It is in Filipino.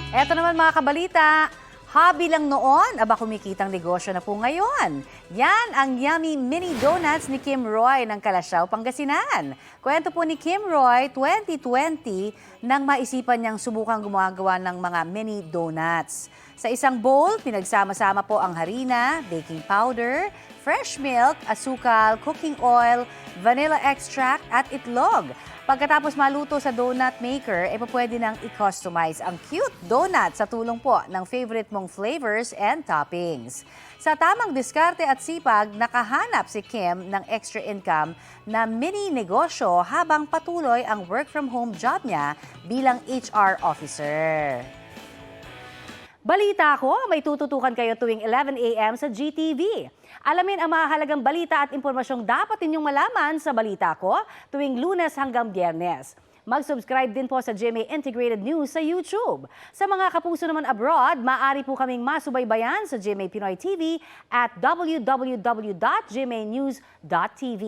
Eto naman mga kabalita, hobby lang noon, aba kumikitang negosyo na po ngayon. Yan ang yummy mini donuts ni Kim Roy ng Calasiao, Pangasinan. Kwento po ni Kim Roy, 2020, nang maisipan niyang subukang gumagawa ng mga mini donuts. Sa isang bowl, pinagsama-sama po ang harina, baking powder, fresh milk, asukal, cooking oil, vanilla extract at itlog. Pagkatapos maluto sa donut maker, pwede nang i-customize ang cute donut sa tulong po ng favorite mong flavors and toppings. Sa tamang diskarte at sipag, nakahanap si Kim ng extra income na mini negosyo habang patuloy ang work from home job niya bilang HR officer. Balita ko, may tututukan kayo tuwing 11 a.m. sa GTV. Alamin ang mahalagang balita at impormasyong dapat ninyong malaman sa Balita Ko tuwing Lunes hanggang Biyernes. Mag-subscribe din po sa GMA Integrated News sa YouTube. Sa mga kapuso naman abroad, maaari po kaming masubaybayan sa GMA Pinoy TV at www.gmanews.tv.